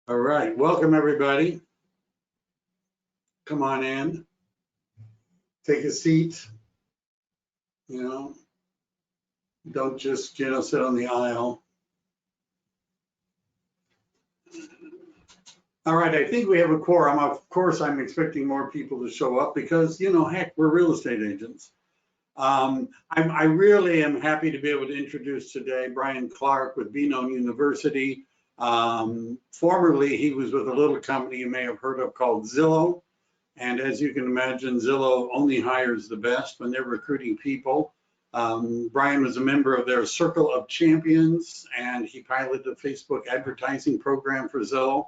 All right, welcome everybody. Come on in, take a seat. Don't just, sit on the aisle. All right, I think we have a quorum. Of course, I'm expecting more people to show up because, heck, we're real estate agents. I really am happy to be able to introduce today Brian Clark with Beano University. Formerly, he was with a little company you may have heard of called Zillow. And as you can imagine, Zillow only hires the best when they're recruiting people. Brian was a member of their Circle of Champions, and he piloted a Facebook advertising program for Zillow.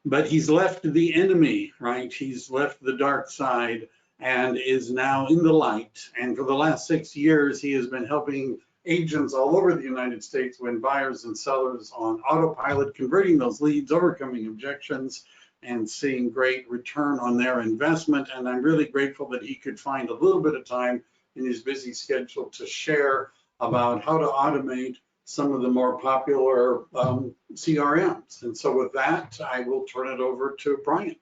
But he's left the enemy, right? He's left the dark side and is now in the light. And for the last 6 years, he has been helping agents all over the United States win buyers and sellers on autopilot, converting those leads, overcoming objections, and seeing great return on their investment. And I'm really grateful that he could find a little bit of time in his busy schedule to share about how to automate some of the more popular CRMs. And so with that, I will turn it over to Brian.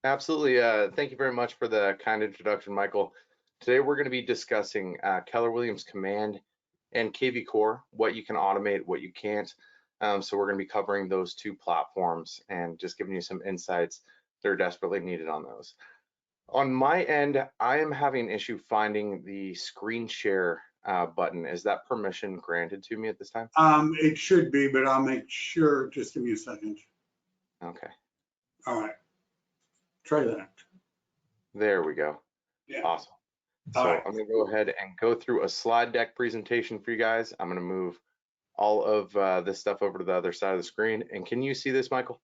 Absolutely. Thank you very much for the kind introduction, Michael. Today, we're going to be discussing Keller Williams Command and kvCORE, what you can automate, what you can't. So we're going to be covering those two platforms and just giving you some insights that are desperately needed on those. On my end, I am having an issue finding the screen share button. Is that permission granted to me at this time? It should be, but I'll make sure. Just give me a second. Okay. All right. Try that. There we go. Yeah. Awesome. So I'm going to go ahead and go through a slide deck presentation for you guys. I'm going to move all of this stuff over to the other side of the screen. And can you see this, Michael?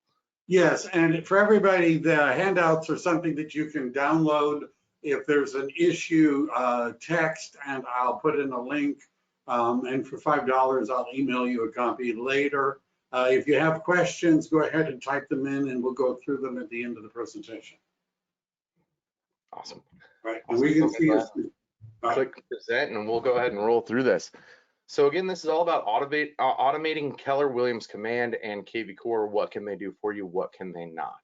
Yes, and for everybody, the handouts are something that you can download. If there's an issue, text, and I'll put in a link. And for $5, I'll email you a copy later. If you have questions, go ahead and type them in, and we'll go through them at the end of the presentation. Awesome. Right, awesome. And we can see us. Click present, and we'll go ahead and roll through this. So again, this is all about automating Keller Williams Command and kvCORE. What can they do for you? What can they not?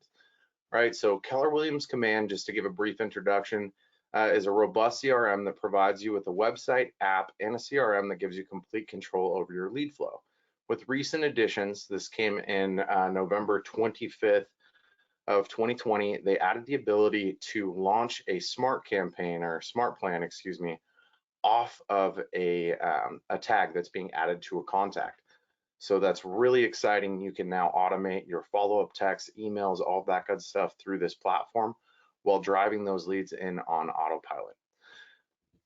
Right. So Keller Williams Command, just to give a brief introduction, is a robust CRM that provides you with a website, app, and a CRM that gives you complete control over your lead flow. With recent additions, this came in November 25th of 2020. They added the ability to launch a smart campaign or smart plan, excuse me, off of a tag that's being added to a contact. So that's really exciting. You can now automate your follow-up texts, emails, all of that good stuff through this platform while driving those leads in on autopilot.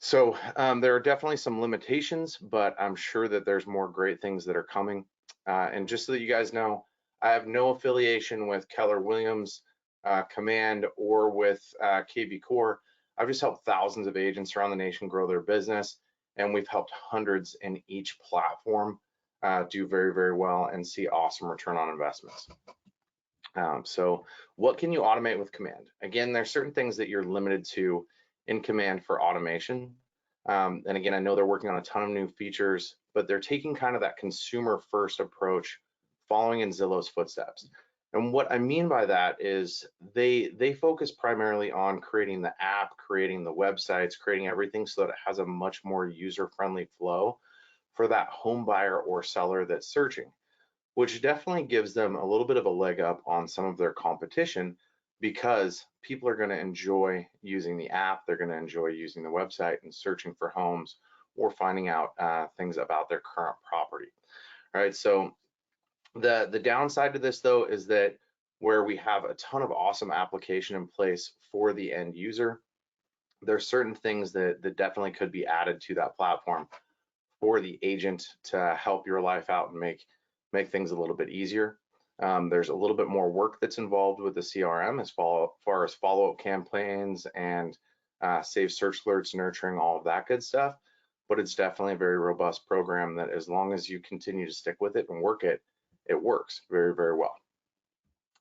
So there are definitely some limitations, but I'm sure that there's more great things that are coming. And just so that you guys know, I have no affiliation with Keller Williams Command or with kvCORE. I've just helped thousands of agents around the nation grow their business, and we've helped hundreds in each platform do very, very well and see awesome return on investments. So what can you automate with Command? Again, there's certain things that you're limited to in Command for automation. And again, I know they're working on a ton of new features, but they're taking kind of that consumer first approach, following in Zillow's footsteps. And what I mean by that is they focus primarily on creating the app, creating the websites, creating everything so that it has a much more user-friendly flow for that home buyer or seller that's searching, which definitely gives them a little bit of a leg up on some of their competition because people are going to enjoy using the app, they're going to enjoy using the website and searching for homes or finding out things about their current property. All right, so the downside to this though is that where we have a ton of awesome application in place for the end user, there's certain things that definitely could be added to that platform for the agent to help your life out and make things a little bit easier. There's a little bit more work that's involved with the CRM as far as follow-up campaigns and save search alerts, nurturing, all of that good stuff. But it's definitely a very robust program that as long as you continue to stick with it and work it, it works very, very well.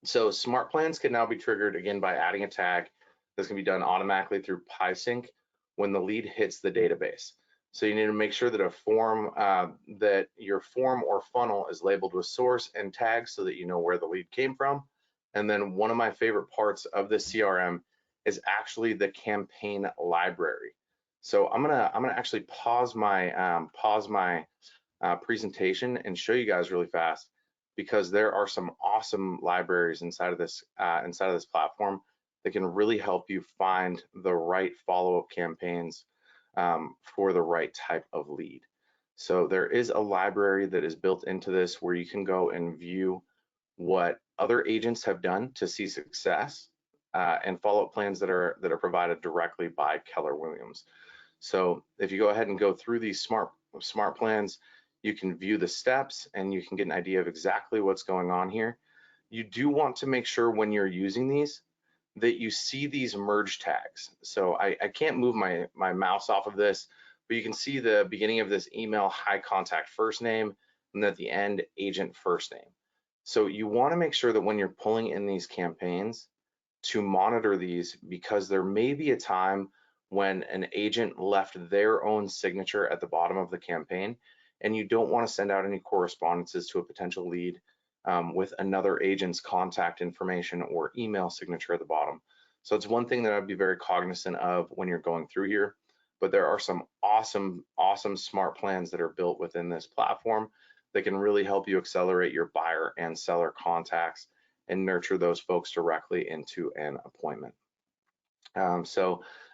So smart plans can now be triggered again by adding a tag that's going to be done automatically through PySync when the lead hits the database. So you need to make sure that that your form or funnel is labeled with source and tags so that you know where the lead came from. And then one of my favorite parts of the CRM is actually the campaign library. So I'm gonna actually pause my presentation and show you guys really fast, because there are some awesome libraries inside of this platform that can really help you find the right follow-up campaigns for the right type of lead. So there is a library that is built into this where you can go and view what other agents have done to see success and follow-up plans that are provided directly by Keller Williams. So if you go ahead and go through these smart plans, you can view the steps and you can get an idea of exactly what's going on here. You do want to make sure when you're using these that you see these merge tags. So I can't move my mouse off of this, but you can see the beginning of this email, high contact first name, and at the end, agent first name. So you want to make sure that when you're pulling in these campaigns to monitor these, because there may be a time when an agent left their own signature at the bottom of the campaign, and you don't want to send out any correspondences to a potential lead with another agent's contact information or email signature at the bottom. So it's one thing that I'd be very cognizant of when you're going through here, but there are some awesome smart plans that are built within this platform that can really help you accelerate your buyer and seller contacts and nurture those folks directly into an appointment.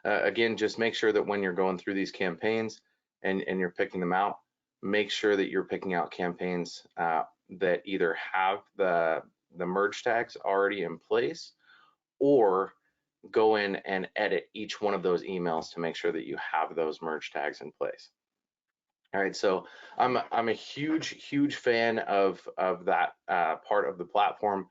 Again, just make sure that when you're going through these campaigns and you're picking them out, make sure that you're picking out campaigns that either have the merge tags already in place, or go in and edit each one of those emails to make sure that you have those merge tags in place. All right, so I'm a huge fan of that part of the platform.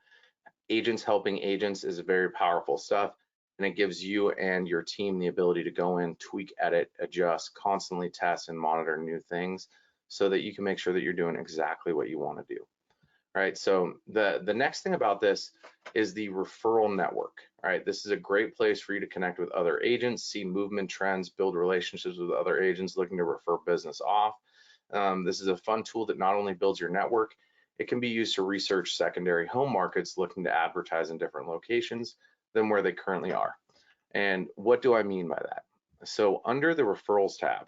Agents helping agents is very powerful stuff, and it gives you and your team the ability to go in, tweak, edit, adjust, constantly test and monitor new things so that you can make sure that you're doing exactly what you want to do. All right, so the next thing about this is the referral network. All right, this is a great place for you to connect with other agents, see movement trends, build relationships with other agents looking to refer business off. This is a fun tool that not only builds your network, it can be used to research secondary home markets looking to advertise in different locations than where they currently are. And what do I mean by that? So under the referrals tab,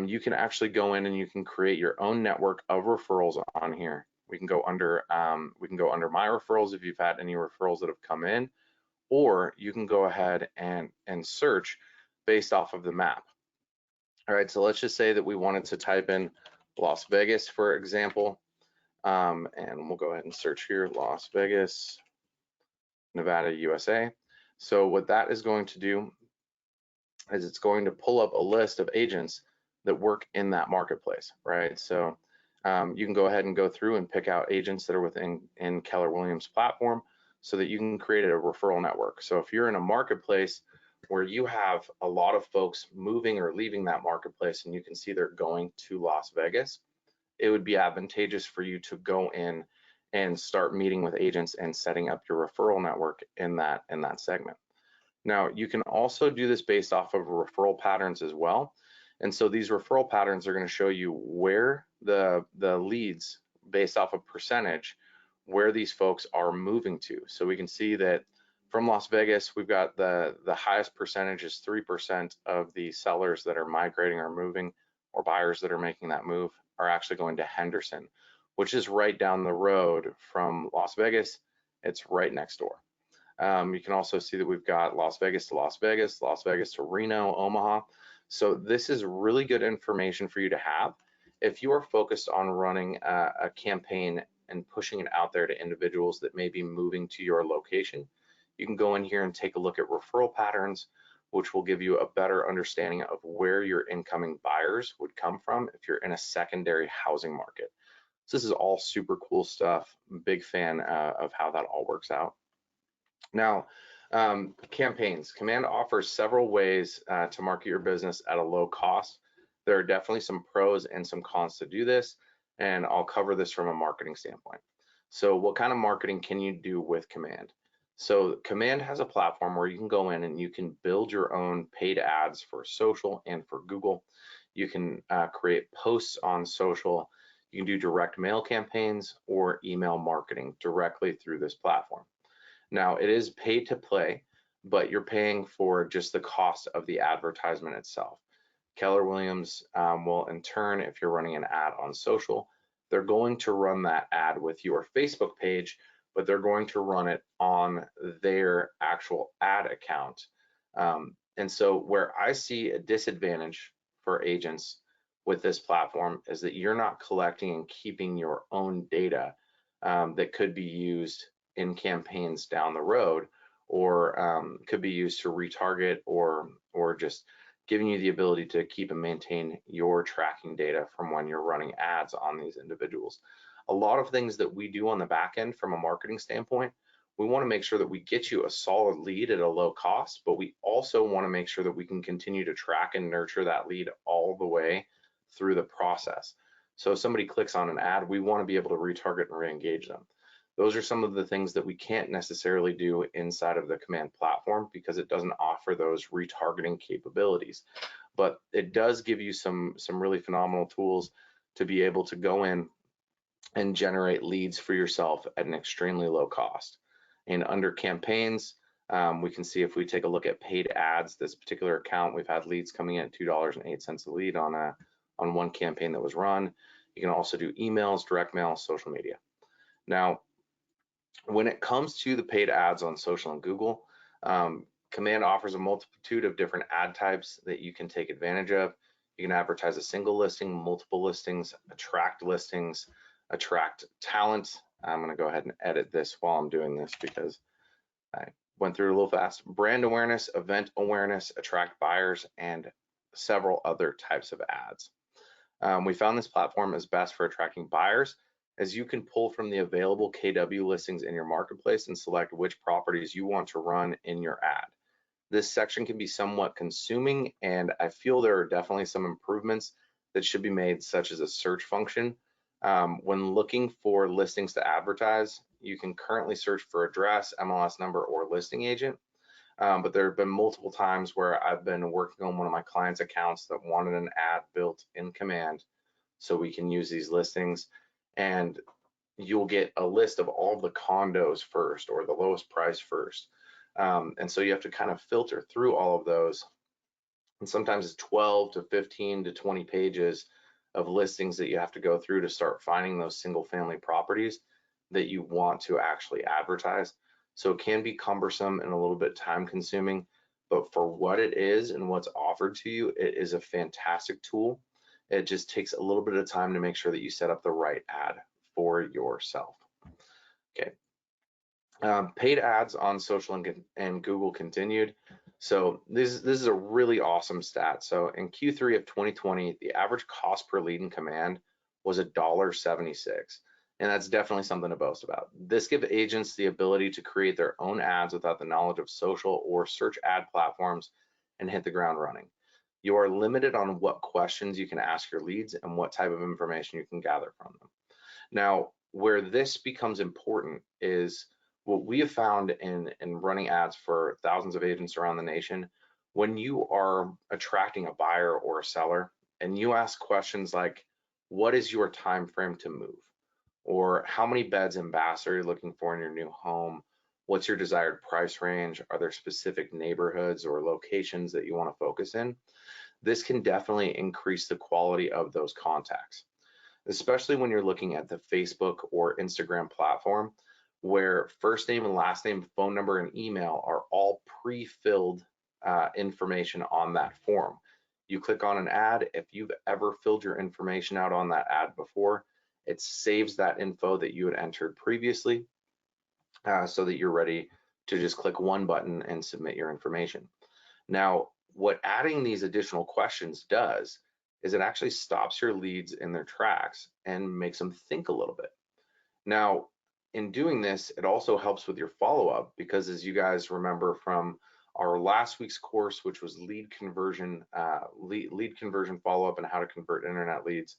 you can actually go in and you can create your own network of referrals on here. We can go under my referrals if you've had any referrals that have come in, or you can go ahead and search based off of the map. All right, so let's just say that we wanted to type in Las Vegas, for example, and we'll go ahead and search here, Las Vegas, Nevada, USA. So what that is going to do is it's going to pull up a list of agents that work in that marketplace, right? So you can go ahead and go through and pick out agents that are within Keller Williams platform so that you can create a referral network. So if you're in a marketplace where you have a lot of folks moving or leaving that marketplace and you can see they're going to Las Vegas, it would be advantageous for you to go in and start meeting with agents and setting up your referral network in that segment. Now, you can also do this based off of referral patterns as well. And so these referral patterns are going to show you where the leads, based off of percentage, where these folks are moving to. So we can see that from Las Vegas, we've got the highest percentage is 3% of the sellers that are migrating or moving, or buyers that are making that move, are actually going to Henderson, which is right down the road from Las Vegas. It's right next door. You can also see that we've got Las Vegas to Las Vegas, Las Vegas to Reno, Omaha. So this is really good information for you to have if you are focused on running a campaign and pushing it out there to individuals that may be moving to your location. You can go in here and take a look at referral patterns, which will give you a better understanding of where your incoming buyers would come from if you're in a secondary housing market. So this is all super cool stuff. I'm a big fan of how that all works out. Now, campaigns. Command offers several ways to market your business at a low cost. There are definitely some pros and some cons to do this, and I'll cover this from a marketing standpoint. So what kind of marketing can you do with Command? So Command has a platform where you can go in and you can build your own paid ads for social and for Google. You can create posts on social. You can do direct mail campaigns or email marketing directly through this platform. Now, it is pay to play, but you're paying for just the cost of the advertisement itself. Keller Williams will, in turn, if you're running an ad on social, they're going to run that ad with your Facebook page, but they're going to run it on their actual ad account. And so where I see a disadvantage for agents with this platform is that you're not collecting and keeping your own data that could be used in campaigns down the road, or could be used to retarget, or just giving you the ability to keep and maintain your tracking data from when you're running ads on these individuals. A lot of things that we do on the back end from a marketing standpoint, we want to make sure that we get you a solid lead at a low cost, but we also want to make sure that we can continue to track and nurture that lead all the way through the process. So if somebody clicks on an ad, we want to be able to retarget and re-engage them. Those are some of the things that we can't necessarily do inside of the Command platform because it doesn't offer those retargeting capabilities. But it does give you some really phenomenal tools to be able to go in and generate leads for yourself at an extremely low cost. And under campaigns, we can see if we take a look at paid ads, this particular account, we've had leads coming in at $2.08 a lead on one campaign that was run. You can also do emails, direct mail, social media. Now, when it comes to the paid ads on social and Google, Command offers a multitude of different ad types that you can take advantage of. You can advertise a single listing, multiple listings, attract listings, attract talent. I'm going to go ahead and edit this while I'm doing this because I went through it a little fast. Brand awareness, event awareness, attract buyers, and several other types of ads. We found this platform is best for attracting buyers, as you can pull from the available KW listings in your marketplace and select which properties you want to run in your ad. This section can be somewhat consuming, and I feel there are definitely some improvements that should be made, such as a search function. When looking for listings to advertise, you can currently search for address, MLS number, or listing agent. But there have been multiple times where I've been working on one of my clients' accounts that wanted an ad built in Command so we can use these listings, and you'll get a list of all the condos first or the lowest price first. And so you have to kind of filter through all of those. And sometimes it's 12 to 15 to 20 pages of listings that you have to go through to start finding those single family properties that you want to actually advertise. So it can be cumbersome and a little bit time consuming, but for what it is and what's offered to you, it is a fantastic tool. It just takes a little bit of time to make sure that you set up the right ad for yourself. Okay. Paid ads on social and Google continued. So this is a really awesome stat. So in Q3 of 2020, the average cost per lead in Command was $1.76. And that's definitely something to boast about. This gives agents the ability to create their own ads without the knowledge of social or search ad platforms and hit the ground running. You are limited on what questions you can ask your leads and what type of information you can gather from them. Now, where this becomes important is what we have found in running ads for thousands of agents around the nation. When you are attracting a buyer or a seller and you ask questions like, what is your time frame to move? Or how many beds and baths are you looking for in your new home? What's your desired price range? Are there specific neighborhoods or locations that you want to focus in? This can definitely increase the quality of those contacts, especially when you're looking at the Facebook or Instagram platform, where first name and last name, phone number, and email are all pre-filled information on that form. You click on an ad, if you've ever filled your information out on that ad before, it saves that info that you had entered previously so that you're ready to just click one button and submit your information. Now, what adding these additional questions does is it actually stops your leads in their tracks and makes them think a little bit. Now, in doing this, it also helps with your follow-up, because as you guys remember from our last week's course, which was lead conversion follow-up and how to convert internet leads,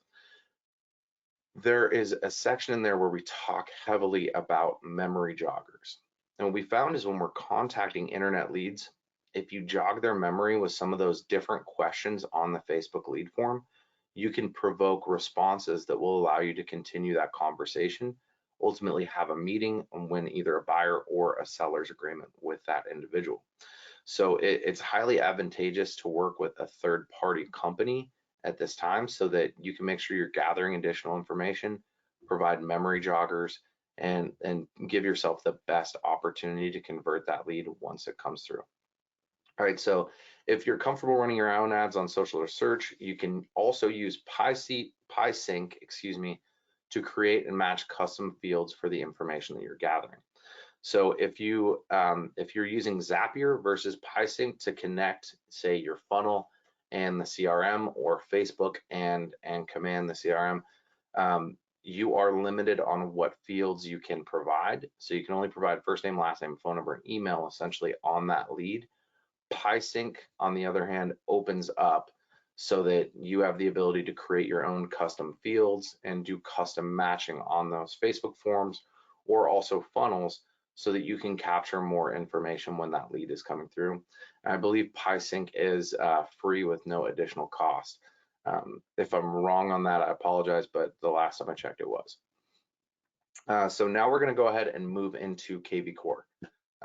there is a section in there where we talk heavily about memory joggers. And what we found is when we're contacting internet leads, if you jog their memory with some of those different questions on the Facebook lead form, you can provoke responses that will allow you to continue that conversation, ultimately have a meeting and win either a buyer or a seller's agreement with that individual. So it's highly advantageous to work with a third-party company at this time so that you can make sure you're gathering additional information, provide memory joggers, and give yourself the best opportunity to convert that lead once it comes through. All right, so if you're comfortable running your own ads on social or search, you can also use PieSync, to create and match custom fields for the information that you're gathering. So if you're using Zapier versus PieSync to connect, say, your funnel and the CRM, or Facebook and command the CRM, you are limited on what fields you can provide. So you can only provide first name, last name, phone number, and email essentially on that lead. PieSync, on the other hand, opens up so that you have the ability to create your own custom fields and do custom matching on those Facebook forms or also funnels so that you can capture more information when that lead is coming through. And I believe PieSync is free with no additional cost. If I'm wrong on that, I apologize, but the last time I checked, it was. So now we're going to go ahead and move into kvCORE.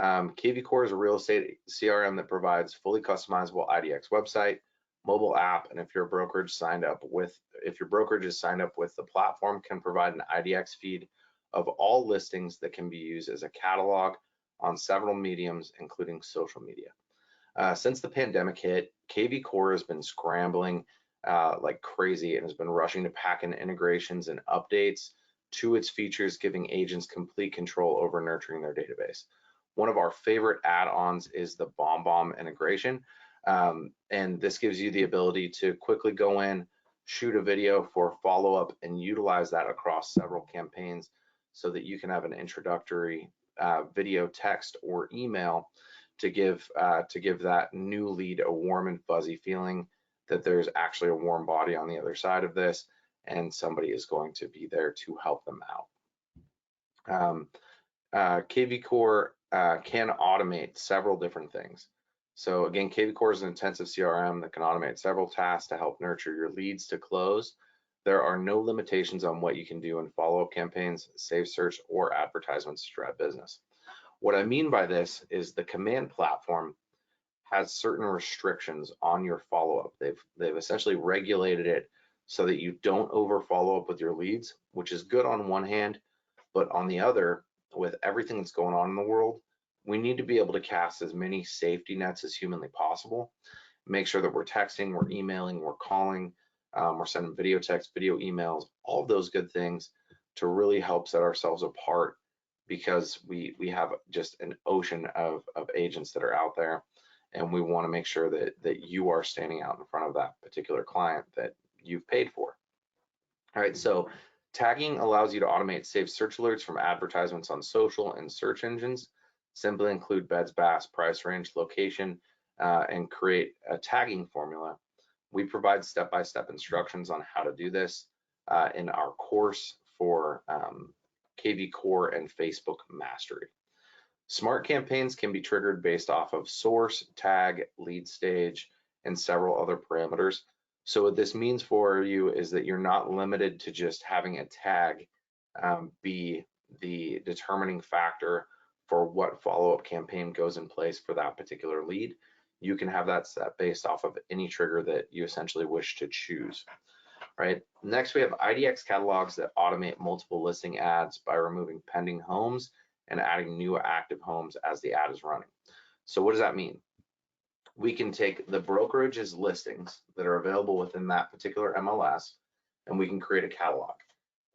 kvCORE is a real estate CRM that provides fully customizable IDX website, mobile app, and if your brokerage is signed up with the platform, can provide an IDX feed of all listings that can be used as a catalog on several mediums, including social media. Since the pandemic hit, kvCORE has been scrambling like crazy and has been rushing to pack in integrations and updates to its features, giving agents complete control over nurturing their database. One of our favorite add-ons is the BombBomb integration, and this gives you the ability to quickly go in, shoot a video for follow-up, and utilize that across several campaigns so that you can have an introductory video, text, or email to give that new lead a warm and fuzzy feeling that there's actually a warm body on the other side of this and somebody is going to be there to help them out. kvCORE can automate several different things. So again, kvCORE is an intensive CRM that can automate several tasks to help nurture your leads to close. There are no limitations on what you can do in follow-up campaigns, save search, or advertisements to drive business. What I mean by this is the command platform has certain restrictions on your follow-up. They've essentially regulated it so that you don't over follow up with your leads, which is good on one hand, but on the other, with everything that's going on in the world, we need to be able to cast as many safety nets as humanly possible. Make sure that we're texting, we're emailing, we're calling, we're sending video text, video emails, all of those good things to really help set ourselves apart, because we have just an ocean of agents that are out there, and we want to make sure that you are standing out in front of that particular client that you've paid for. All right, so tagging allows you to automate saved search alerts from advertisements on social and search engines. Simply include beds, baths, price range, location, and create a tagging formula. We provide step-by-step instructions on how to do this in our course for kvCORE and Facebook Mastery. Smart campaigns can be triggered based off of source, tag, lead stage, and several other parameters. So what this means for you is that you're not limited to just having a tag be the determining factor for what follow-up campaign goes in place for that particular lead. You can have that set based off of any trigger that you essentially wish to choose. Right. Next, we have IDX catalogs that automate multiple listing ads by removing pending homes and adding new active homes as the ad is running. So what does that mean? We can take the brokerage's listings that are available within that particular MLS, and we can create a catalog.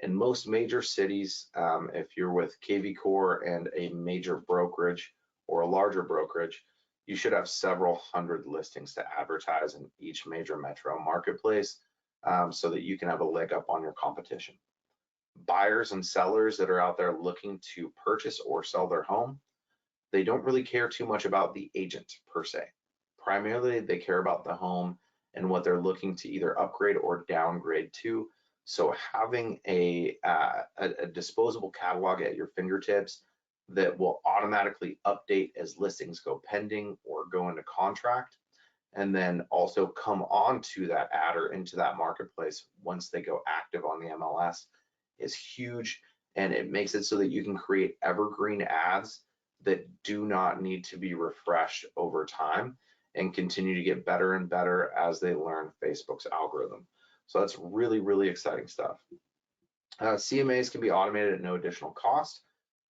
In most major cities, if you're with kvCORE and a major brokerage or a larger brokerage, you should have several hundred listings to advertise in each major metro marketplace, so that you can have a leg up on your competition. Buyers and sellers that are out there looking to purchase or sell their home, they don't really care too much about the agent per se. Primarily, they care about the home and what they're looking to either upgrade or downgrade to. So having a disposable catalog at your fingertips that will automatically update as listings go pending or go into contract, and then also come onto that ad or into that marketplace once they go active on the MLS is huge. And it makes it so that you can create evergreen ads that do not need to be refreshed over time and continue to get better and better as they learn Facebook's algorithm. So that's really, really exciting stuff. CMAs can be automated at no additional cost.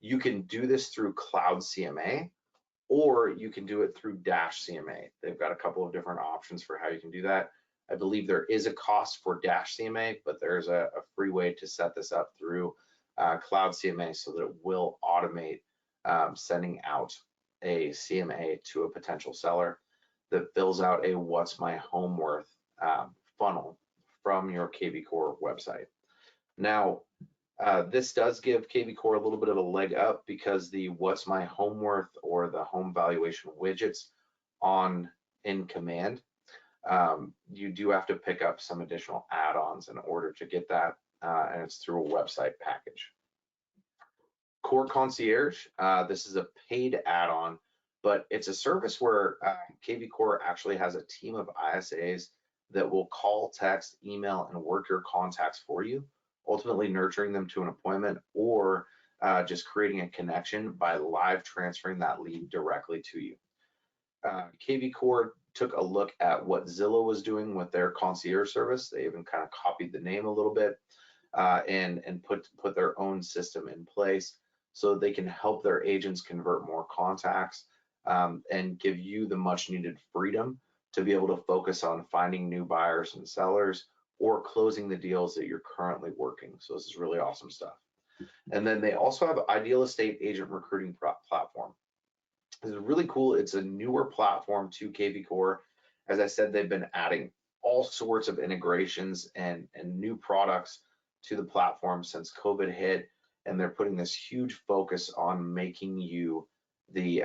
You can do this through Cloud CMA, or you can do it through Dash CMA. They've got a couple of different options for how you can do that. I believe there is a cost for Dash CMA, but there's a free way to set this up through Cloud CMA so that it will automate sending out a CMA to a potential seller that fills out a what's my home worth funnel from your kvCORE website. Now, this does give kvCORE a little bit of a leg up because the what's my home worth or the home valuation widgets in command, you do have to pick up some additional add-ons in order to get that, and it's through a website package. Core Concierge, this is a paid add-on, but it's a service where kvCORE actually has a team of ISAs that will call, text, email, and work your contacts for you, ultimately nurturing them to an appointment or just creating a connection by live transferring that lead directly to you. kvCORE took a look at what Zillow was doing with their concierge service. They even kind of copied the name a little bit and put their own system in place so they can help their agents convert more contacts and give you the much needed freedom to be able to focus on finding new buyers and sellers or closing the deals that you're currently working. So this is really awesome stuff. And then they also have Ideal Estate Agent Recruiting Platform. This is really cool. It's a newer platform to kvCORE. As I said, they've been adding all sorts of integrations and new products to the platform since COVID hit, and they're putting this huge focus on making you the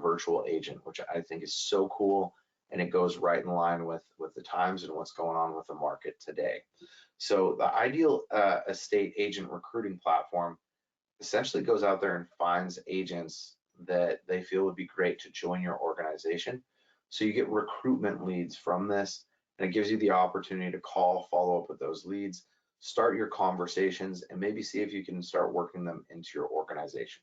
virtual agent, which I think is so cool. And it goes right in line with the times and what's going on with the market today. So the Ideal Estate Agent Recruiting Platform essentially goes out there and finds agents that they feel would be great to join your organization. So you get recruitment leads from this, and it gives you the opportunity to call, follow up with those leads, start your conversations, and maybe see if you can start working them into your organization.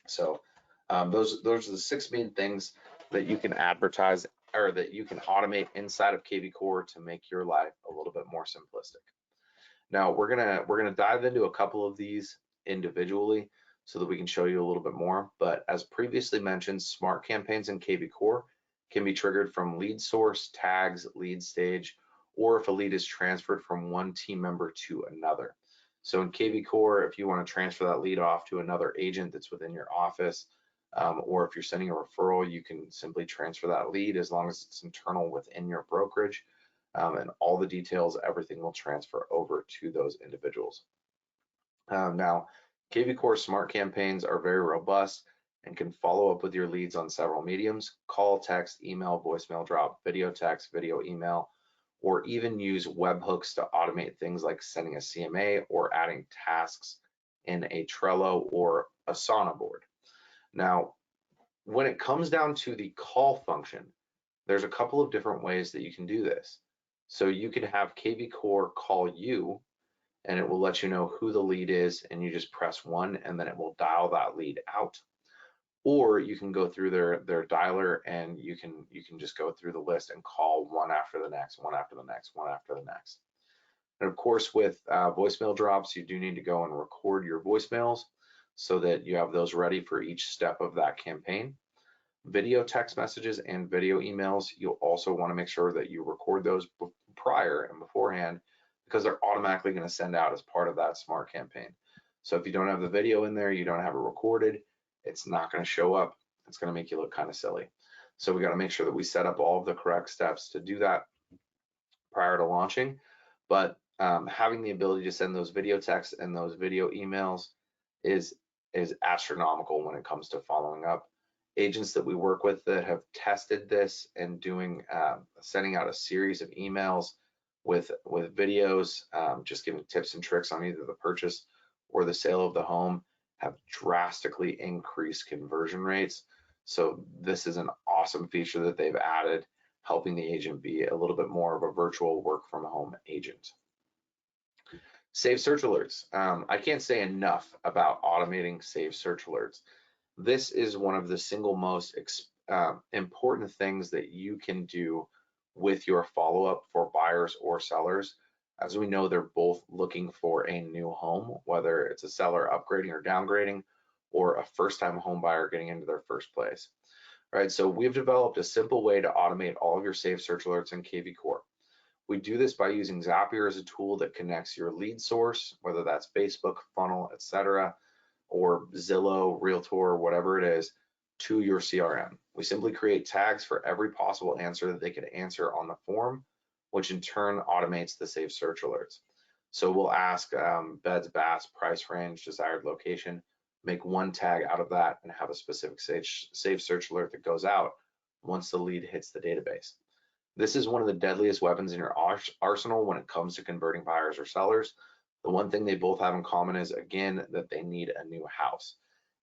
So those are the 6 main things that you can advertise or that you can automate inside of kvCORE to make your life a little bit more simplistic. Now we're gonna dive into a couple of these individually so that we can show you a little bit more. But as previously mentioned, smart campaigns in kvCORE can be triggered from lead source, tags, lead stage, or if a lead is transferred from one team member to another. So in kvCORE, if you want to transfer that lead off to another agent that's within your office, or if you're sending a referral, you can simply transfer that lead as long as it's internal within your brokerage, and all the details, everything will transfer over to those individuals. Now, kvCORE smart campaigns are very robust and can follow up with your leads on several mediums: call, text, email, voicemail drop, video text, video email, or even use webhooks to automate things like sending a CMA or adding tasks in a Trello or Asana board. Now, when it comes down to the call function, there's a couple of different ways that you can do this. So you can have kvCORE call you, and it will let you know who the lead is, and you just press 1, and then it will dial that lead out. Or you can go through their dialer, and you can just go through the list and call one after the next, one after the next, one after the next. And of course, with voicemail drops, you do need to go and record your voicemails so that you have those ready for each step of that campaign. Video text messages and video emails, you'll also want to make sure that you record those prior and beforehand, because they're automatically going to send out as part of that smart campaign. So if you don't have the video in there, you don't have it recorded, it's not going to show up. It's going to make you look kind of silly. So we got to make sure that we set up all of the correct steps to do that prior to launching. But having the ability to send those video texts and those video emails is astronomical when it comes to following up. Agents that we work with that have tested this and sending out a series of emails with videos, just giving tips and tricks on either the purchase or the sale of the home, have drastically increased conversion rates. So this is an awesome feature that they've added, helping the agent be a little bit more of a virtual work from home agent. Save search alerts. I can't say enough about automating save search alerts. This is one of the single most important things that you can do with your follow-up for buyers or sellers. As we know, they're both looking for a new home, whether it's a seller upgrading or downgrading, or a first-time home buyer getting into their first place. Right, so we've developed a simple way to automate all of your save search alerts in kvCORE. We do this by using Zapier as a tool that connects your lead source, whether that's Facebook, funnel, etc., or Zillow, Realtor, whatever it is, to your CRM. We simply create tags for every possible answer that they could answer on the form, which in turn automates the save search alerts. So we'll ask beds, baths, price range, desired location, make one tag out of that, and have a specific save search alert that goes out once the lead hits the database. This is one of the deadliest weapons in your arsenal when it comes to converting buyers or sellers. The one thing they both have in common is, again, that they need a new house.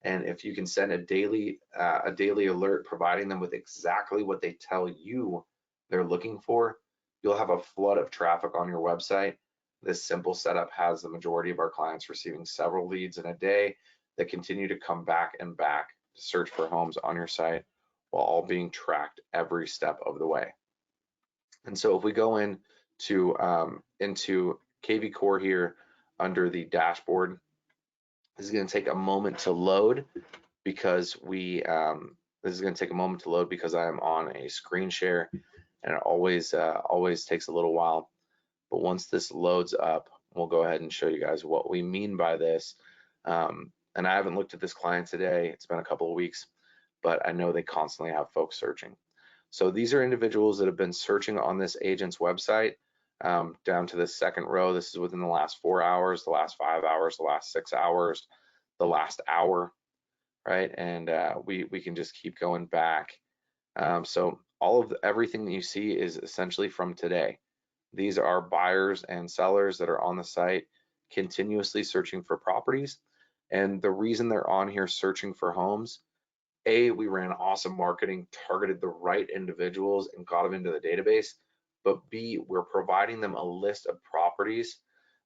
And if you can send a daily alert providing them with exactly what they tell you they're looking for, you'll have a flood of traffic on your website. This simple setup has the majority of our clients receiving several leads in a day that continue to come back and back to search for homes on your site, while all being tracked every step of the way. And so if we go into kvCORE here under the dashboard, this is going to take a moment to load because this is going to take a moment to load because I am on a screen share, and it always takes a little while. But once this loads up, we'll go ahead and show you guys what we mean by this. And I haven't looked at this client today. It's been a couple of weeks, but I know they constantly have folks searching. So these are individuals that have been searching on this agent's website down to the second row. This is within the last 4 hours, the last 5 hours, the last 6 hours, the last hour, right? And we can just keep going back. So everything that you see is essentially from today. These are buyers and sellers that are on the site continuously searching for properties. And the reason they're on here searching for homes, A, we ran awesome marketing, targeted the right individuals and got them into the database. But B, we're providing them a list of properties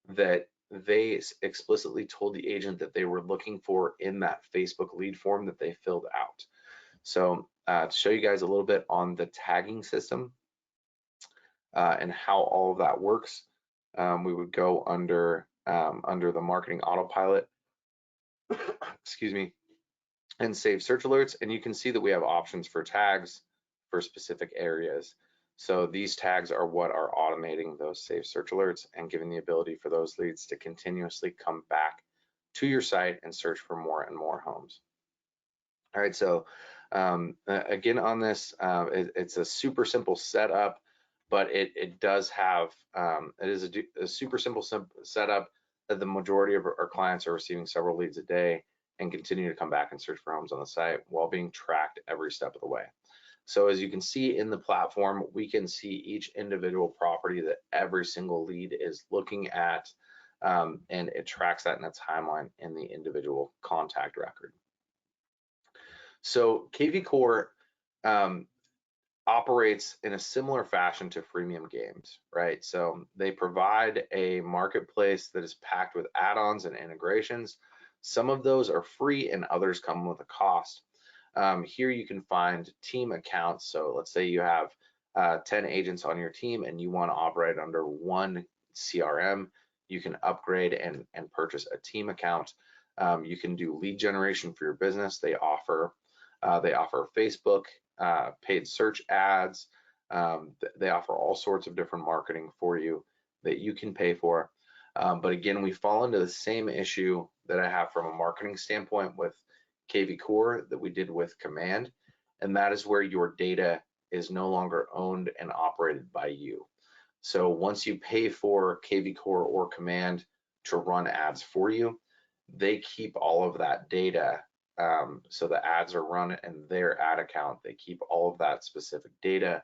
that they explicitly told the agent that they were looking for in that Facebook lead form that they filled out. So to show you guys a little bit on the tagging system and how all of that works, we would go under the marketing autopilot, excuse me, and save search alerts, and you can see that we have options for tags for specific areas. So these tags are what are automating those save search alerts and giving the ability for those leads to continuously come back to your site and search for more and more homes. All right, so again on this, it's a super simple setup, but it does have, it is a super simple setup that the majority of our clients are receiving several leads a day and continue to come back and search for homes on the site while being tracked every step of the way. So as you can see in the platform, we can see each individual property that every single lead is looking at, and it tracks that in a timeline in the individual contact record. So kvCORE operates in a similar fashion to freemium games, right? So they provide a marketplace that is packed with add-ons and integrations. Some of those are free and others come with a cost. Here you can find team accounts. So let's say you have 10 agents on your team and you want to operate under one CRM. You can upgrade and purchase a team account. You can do lead generation for your business. They offer Facebook, paid search ads. They offer all sorts of different marketing for you that you can pay for. But again, we fall into the same issue that I have from a marketing standpoint with kvCORE that we did with Command, and that is where your data is no longer owned and operated by you. So once you pay for kvCORE or Command to run ads for you, they keep all of that data. So the ads are run in their ad account. They keep all of that specific data,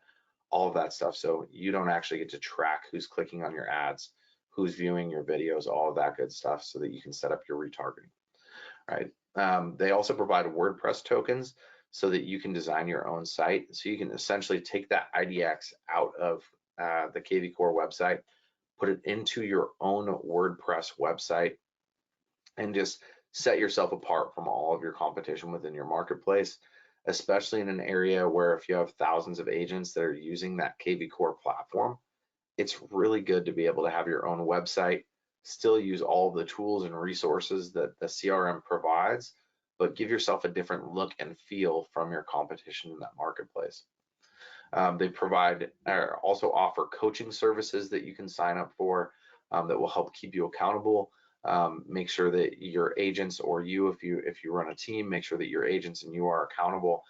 all of that stuff. So you don't actually get to track who's clicking on your ads, who's viewing your videos, all of that good stuff, so that you can set up your retargeting. right? They also provide WordPress tokens so that you can design your own site. So you can essentially take that IDX out of the kvCORE website, put it into your own WordPress website, and just set yourself apart from all of your competition within your marketplace, especially in an area where if you have thousands of agents that are using that kvCORE platform, it's really good to be able to have your own website, still use all of the tools and resources that the CRM provides, but give yourself a different look and feel from your competition in that marketplace. They provide or also offer coaching services that you can sign up for that will help keep you accountable. Make sure that your agents or you, if you run a team, make sure that your agents and you are accountable.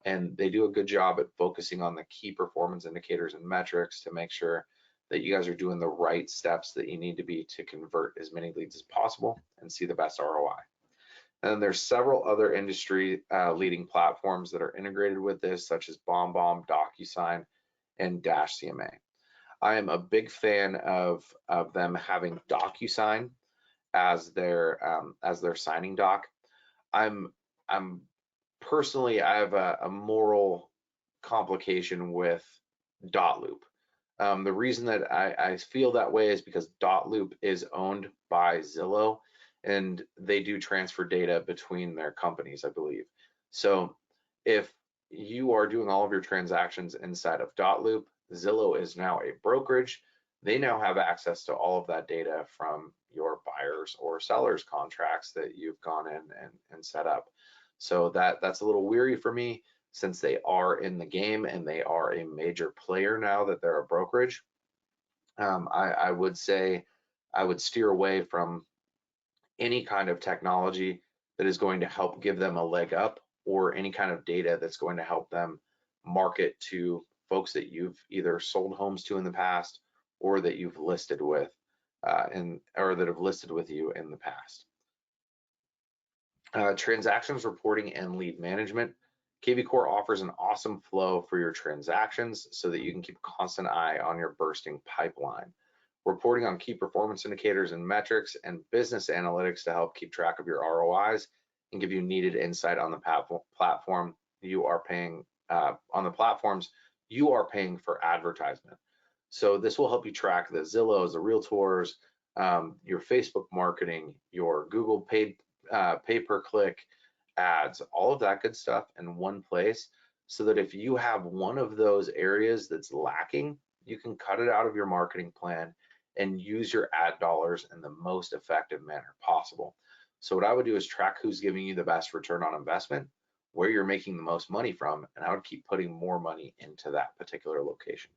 And they do a good job at focusing on the key performance indicators and metrics to make sure that you guys are doing the right steps that you need to be to convert as many leads as possible and see the best ROI. And there's several other industry leading platforms that are integrated with this, such as BombBomb, DocuSign, and Dash CMA. I am a big fan of them having DocuSign as their signing doc. I'm personally, I have a moral complication with dotloop. The reason that I feel that way is because dotloop is owned by Zillow, and they do transfer data between their companies, I believe. So if you are doing all of your transactions inside of dotloop, Zillow is now a brokerage. They now have access to all of that data from your buyers or sellers contracts that you've gone in and set up. So that's a little weary for me, since they are in the game and they are a major player now that they're a brokerage. I would say I would steer away from any kind of technology that is going to help give them a leg up, or any kind of data that's going to help them market to folks that you've either sold homes to in the past or that you've listed with or that have listed with you in the past. Transactions reporting and lead management. kvCORE offers an awesome flow for your transactions so that you can keep a constant eye on your bursting pipeline. Reporting on key performance indicators and metrics, and business analytics to help keep track of your ROIs and give you needed insight on the platform you are paying on the platforms you are paying for advertisement. So this will help you track the Zillows, the Realtors, your Facebook marketing, your Google paid pay-per-click ads, all of that good stuff in one place, so that if you have one of those areas that's lacking, you can cut it out of your marketing plan and use your ad dollars in the most effective manner possible. So what I would do is track who's giving you the best return on investment, where you're making the most money from, and I would keep putting more money into that particular location.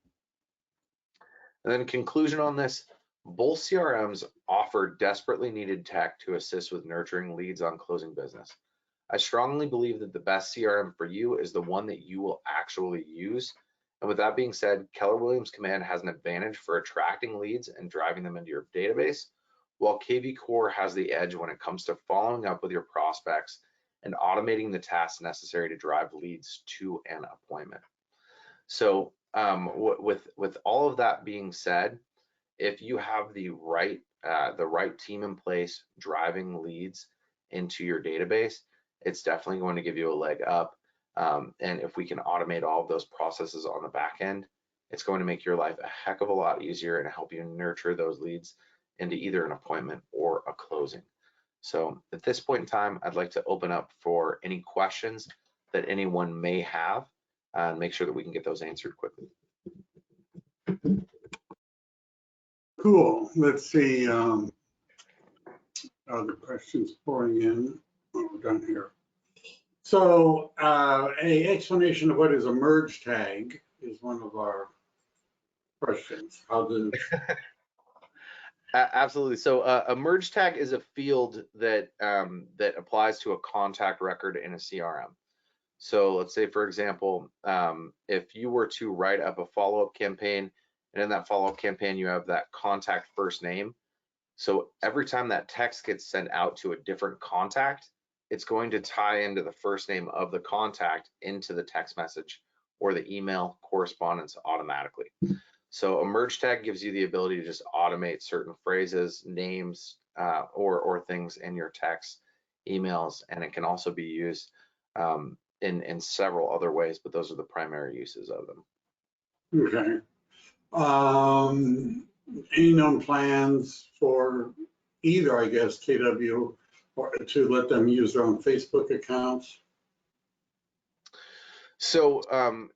And then conclusion on this, both CRMs offer desperately needed tech to assist with nurturing leads on closing business. I strongly believe that the best CRM for you is the one that you will actually use. And with that being said, Keller Williams Command has an advantage for attracting leads and driving them into your database, while kvCORE has the edge when it comes to following up with your prospects and automating the tasks necessary to drive leads to an appointment. So with all of that being said, if you have the right team in place driving leads into your database, it's definitely going to give you a leg up. And if we can automate all of those processes on the back end, it's going to make your life a heck of a lot easier and help you nurture those leads into either an appointment or a closing. So at this point in time, I'd like to open up for any questions that anyone may have and make sure that we can get those answered quickly. Cool. Let's see. Other questions pouring in. Oh, we're done here. So a explanation of what is a merge tag is one of our questions. How does Absolutely. So a merge tag is a field that that applies to a contact record in a CRM. So let's say, for example, if you were to write up a follow-up campaign, and in that follow-up campaign you have that contact first name. So every time that text gets sent out to a different contact, it's going to tie into the first name of the contact into the text message or the email correspondence automatically. So a merge tag gives you the ability to just automate certain phrases, names, or things in your text emails, and it can also be used in several other ways, but those are the primary uses of them. Okay. Any known plans for either, I guess, KW or to let them use their own Facebook accounts? So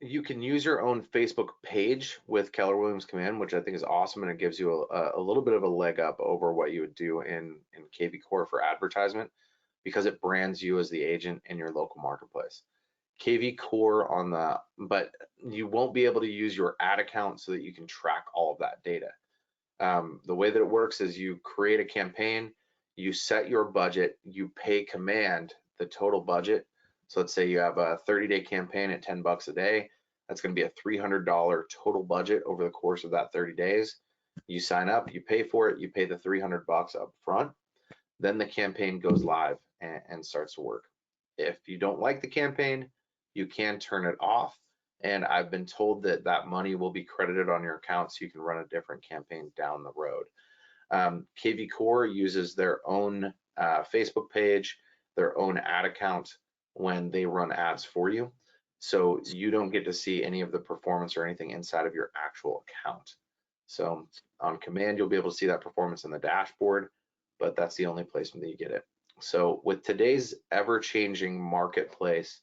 you can use your own Facebook page with Keller Williams Command, which I think is awesome, and it gives you a little bit of a leg up over what you would do in kvCORE for advertisement, because it brands you as the agent in your local marketplace. kvCORE but you won't be able to use your ad account so that you can track all of that data. The way that it works is you create a campaign, you set your budget, you pay Command the total budget. So let's say you have a 30-day campaign at $10 a day. That's going to be a $300 total budget over the course of that 30 days. You sign up, you pay for it, you pay the $300 up front. Then the campaign goes live and starts to work. If you don't like the campaign, you can turn it off. And I've been told that that money will be credited on your account so you can run a different campaign down the road. kvCORE uses their own Facebook page, their own ad account when they run ads for you. So you don't get to see any of the performance or anything inside of your actual account. So on Command, you'll be able to see that performance in the dashboard, but that's the only place that you get it. So with today's ever-changing marketplace,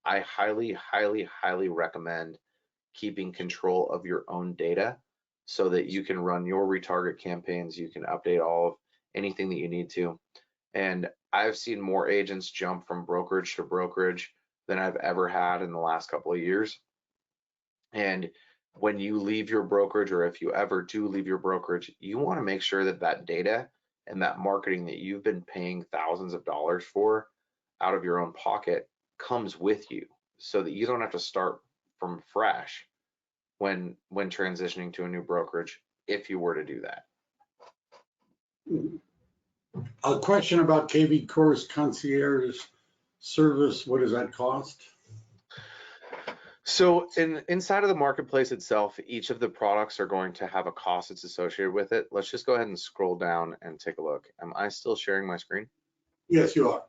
I highly, highly, highly recommend keeping control of your own data so that you can run your retarget campaigns, you can update all of anything that you need to. And I've seen more agents jump from brokerage to brokerage than I've ever had in the last couple of years. And when you leave your brokerage, or if you ever do leave your brokerage, you want to make sure that that data and that marketing that you've been paying thousands of dollars for out of your own pocket comes with you, so that you don't have to start from fresh when transitioning to a new brokerage, if you were to do that. A question about kvCORE's Concierge service. What does that cost? So inside of the marketplace itself, each of the products are going to have a cost that's associated with it. Let's just go ahead and scroll down and take a look. Am I still sharing my screen? Yes, you are.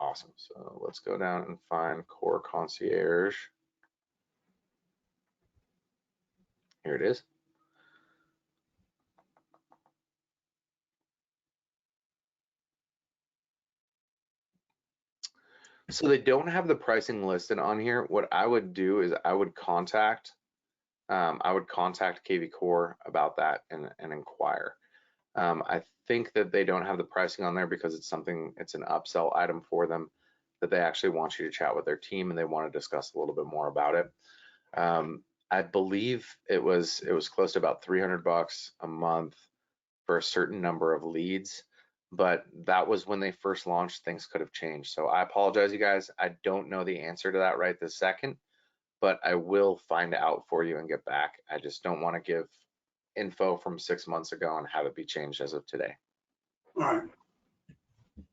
Awesome. So let's go down and find Core Concierge. Here it is. So they don't have the pricing listed on here. What I would do is I would contact kvCORE about that and inquire. I think that they don't have the pricing on there because it's an upsell item for them, that they actually want you to chat with their team and they want to discuss a little bit more about it. I believe it was close to about $300 a month for a certain number of leads, but that was when they first launched. Things could have changed. So I apologize, you guys. I don't know the answer to that right this second, but I will find out for you and get back. I just don't want to give info from 6 months ago and have it be changed as of today. All right.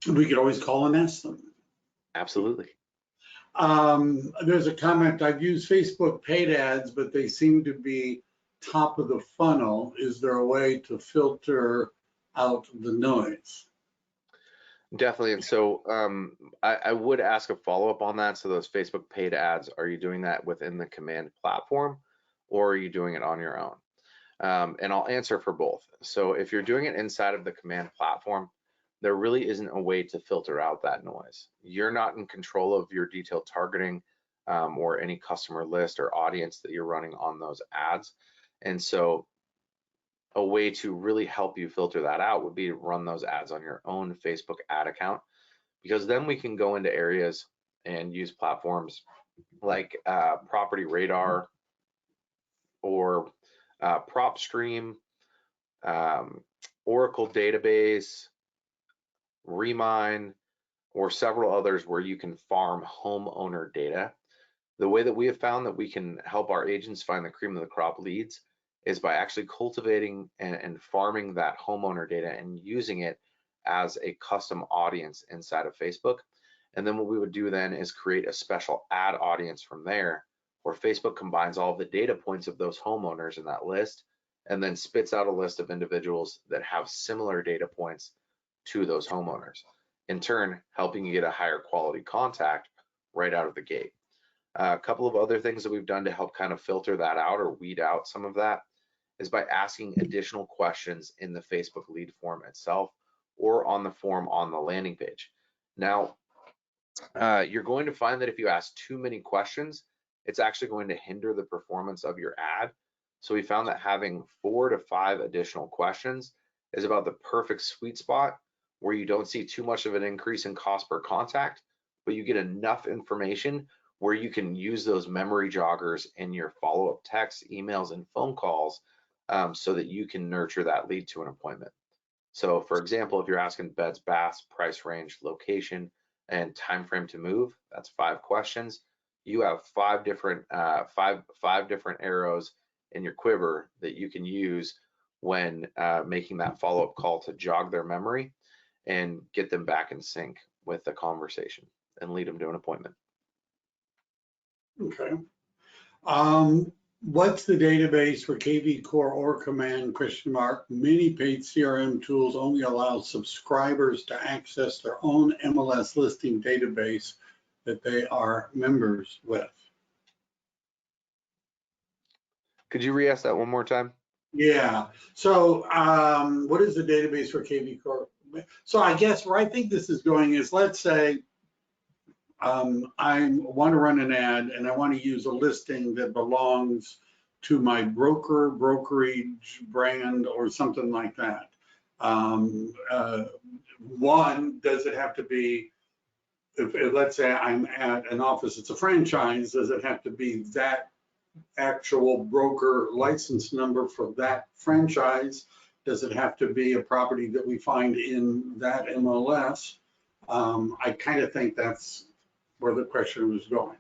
We could always call and ask them. Absolutely. There's a comment, I've used Facebook paid ads, but they seem to be top of the funnel. Is there a way to filter out the noise? Definitely. And so I would ask a follow-up on that. So those Facebook paid ads, are you doing that within the Command platform, or are you doing it on your own? And I'll answer for both. So if you're doing it inside of the Command platform, there really isn't a way to filter out that noise. You're not in control of your detailed targeting or any customer list or audience that you're running on those ads. And so a way to really help you filter that out would be to run those ads on your own Facebook ad account, because then we can go into areas and use platforms like Property Radar or PropStream, Oracle Database, Remine, or several others where you can farm homeowner data. The way that we have found that we can help our agents find the cream of the crop leads is by actually cultivating and farming that homeowner data and using it as a custom audience inside of Facebook. And then what we would do then is create a special ad audience from there, where Facebook combines all of the data points of those homeowners in that list and then spits out a list of individuals that have similar data points to those homeowners. in turn helping you get a higher quality contact right out of the gate. A couple of other things that we've done to help kind of filter that out or weed out some of that is by asking additional questions in the Facebook lead form itself or on the form on the landing page. Now, you're going to find that if you ask too many questions, it's actually going to hinder the performance of your ad. So we found that having 4 to 5 additional questions is about the perfect sweet spot where you don't see too much of an increase in cost per contact, but you get enough information where you can use those memory joggers in your follow-up texts, emails, and phone calls so that you can nurture that lead to an appointment. So for example, if you're asking beds, baths, price range, location, and time frame to move, that's 5 questions. You have 5 different arrows in your quiver that you can use when making that follow-up call to jog their memory and get them back in sync with the conversation and lead them to an appointment. Okay. What's the database for kvCORE or command ? Many paid CRM tools only allow subscribers to access their own MLS listing database that they are members with. Could you re-ask that one more time? Yeah. So what is the database for kvCORE? So I guess where I think this is going is, let's say I want to run an ad and I want to use a listing that belongs to my broker, brokerage, brand, or something like that. One, does it have to be, if let's say I'm at an office, it's a franchise, does it have to be that actual broker license number for that franchise? Does it have to be a property that we find in that MLS? I kind of think that's where the question was going.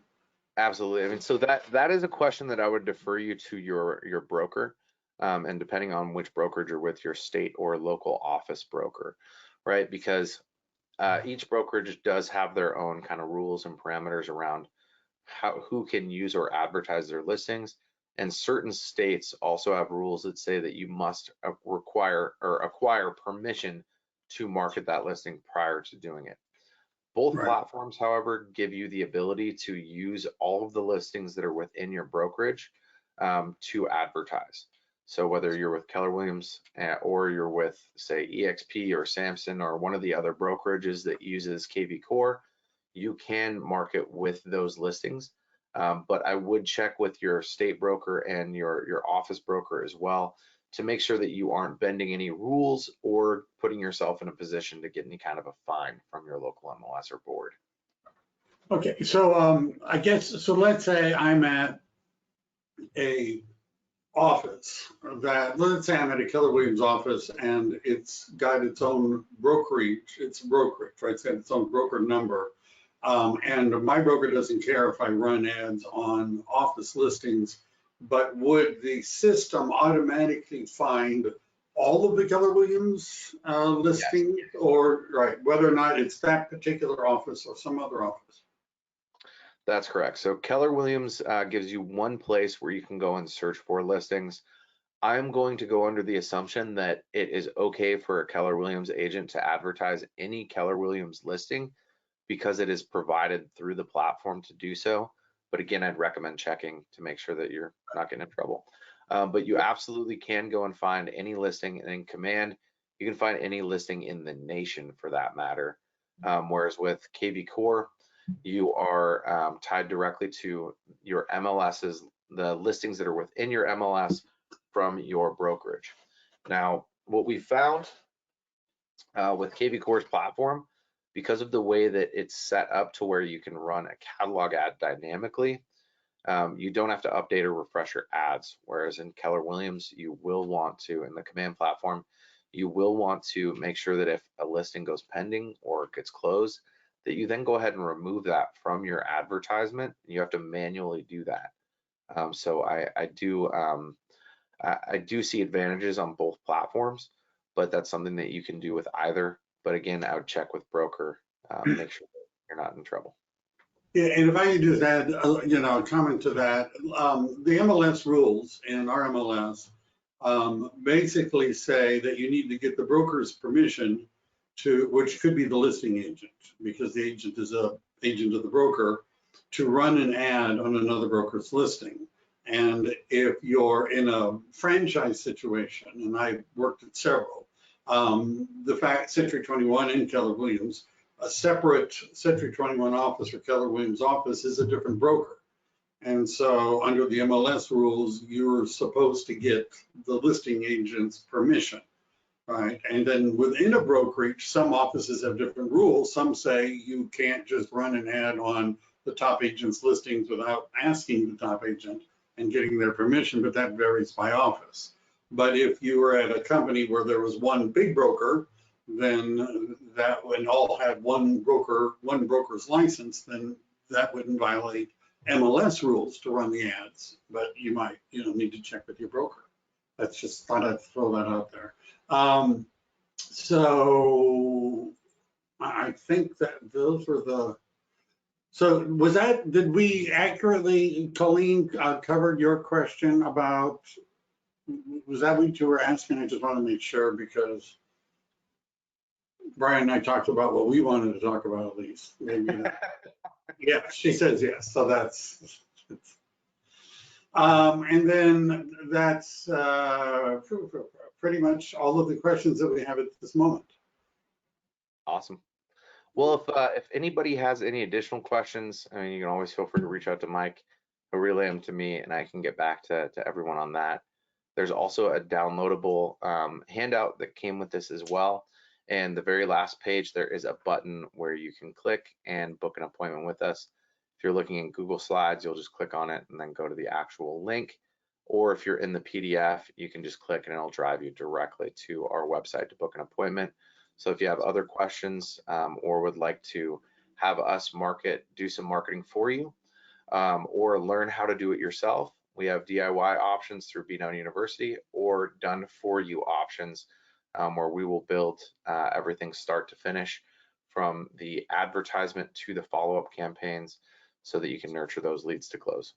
Absolutely. I mean, so that is a question that I would defer you to your broker, and depending on which brokerage you're with, your state or local office broker, right? Because each brokerage does have their own kind of rules and parameters around who can use or advertise their listings, and certain states also have rules that say that you must require or acquire permission to market that listing prior to doing it. Both Right. platforms, however, give you the ability to use all of the listings that are within your brokerage to advertise. So whether you're with Keller Williams or you're with, say, EXP or Samson or one of the other brokerages that uses kvCORE, you can market with those listings. But I would check with your state broker and your office broker as well to make sure that you aren't bending any rules or putting yourself in a position to get any kind of a fine from your local MLS or board. Okay, so I guess, so let's say I'm at a office that, let's say I'm at a Keller Williams office and it's got its own brokerage, right? It's got its own broker number. And my broker doesn't care if I run ads on office listings, but would the system automatically find all of the Keller Williams listings? Yes. Or, right, whether or not it's that particular office or some other office? That's correct. So Keller Williams gives you one place where you can go and search for listings. I'm going to go under the assumption that it is okay for a Keller Williams agent to advertise any Keller Williams listing because it is provided through the platform to do so. But again, I'd recommend checking to make sure that you're not getting in trouble. But you absolutely can go and find any listing, and in Command, you can find any listing in the nation for that matter. Whereas with kvCORE, you are tied directly to your MLS's, the listings that are within your MLS from your brokerage. Now, what we found with kvCORE's platform, because of the way that it's set up to where you can run a catalog ad dynamically, you don't have to update or refresh your ads. Whereas in Keller Williams, you will want to, in the Command platform, you will want to make sure that if a listing goes pending or gets closed, that you then go ahead and remove that from your advertisement. You have to manually do that. So I do see advantages on both platforms, but that's something that you can do with either. But again, I would check with broker, make sure that you're not in trouble. Yeah, and if I could just add, a comment to that, the MLS rules in our MLS basically say that you need to get the broker's permission which could be the listing agent, because the agent is a agent of the broker, to run an ad on another broker's listing. And if you're in a franchise situation, and I worked at several, the fact Century 21 and Keller Williams, a separate Century 21 office or Keller Williams office is a different broker. And so under the MLS rules, you're supposed to get the listing agent's permission, right? And then within a brokerage, some offices have different rules. Some say you can't just run an ad on the top agent's listings without asking the top agent and getting their permission, but that varies by office. But if you were at a company where there was one big broker, then that when all had one broker's license, then that wouldn't violate MLS rules to run the ads. But you might, need to check with your broker. That's just thought I'd throw that out there. So I think that those were the. So did we accurately, Colleen, covered your question about, was that what you were asking? I just want to make sure, because Brian and I talked about what we wanted to talk about, at least. Maybe yeah, she says yes. So that's, and then that's pretty much all of the questions that we have at this moment. Awesome. Well, if anybody has any additional questions, I mean, you can always feel free to reach out to Mike or relay them to me, and I can get back to everyone on that. There's also a downloadable handout that came with this as well. And the very last page, there is a button where you can click and book an appointment with us. If you're looking in Google Slides, you'll just click on it and then go to the actual link. Or if you're in the PDF, you can just click and it'll drive you directly to our website to book an appointment. So if you have other questions or would like to have us do some marketing for you, or learn how to do it yourself, we have DIY options through Be Known University, or done for you options where we will build everything start to finish, from the advertisement to the follow-up campaigns, so that you can nurture those leads to close.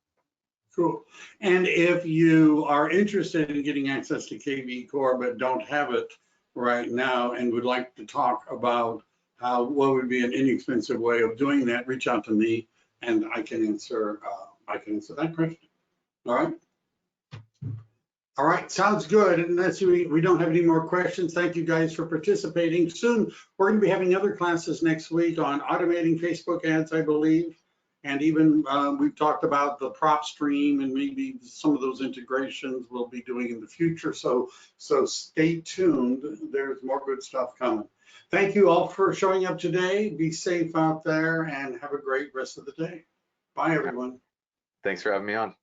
Cool. And if you are interested in getting access to kvCORE but don't have it right now and would like to talk about what would be an inexpensive way of doing that, reach out to me and I can answer that question. All right. All right, sounds good. Unless we don't have any more questions, thank you guys for participating. Soon, we're going to be having other classes next week on automating Facebook ads, I believe. And even we've talked about the prop stream, and maybe some of those integrations we'll be doing in the future. So stay tuned. There's more good stuff coming. Thank you all for showing up today. Be safe out there and have a great rest of the day. Bye, everyone. Thanks for having me on.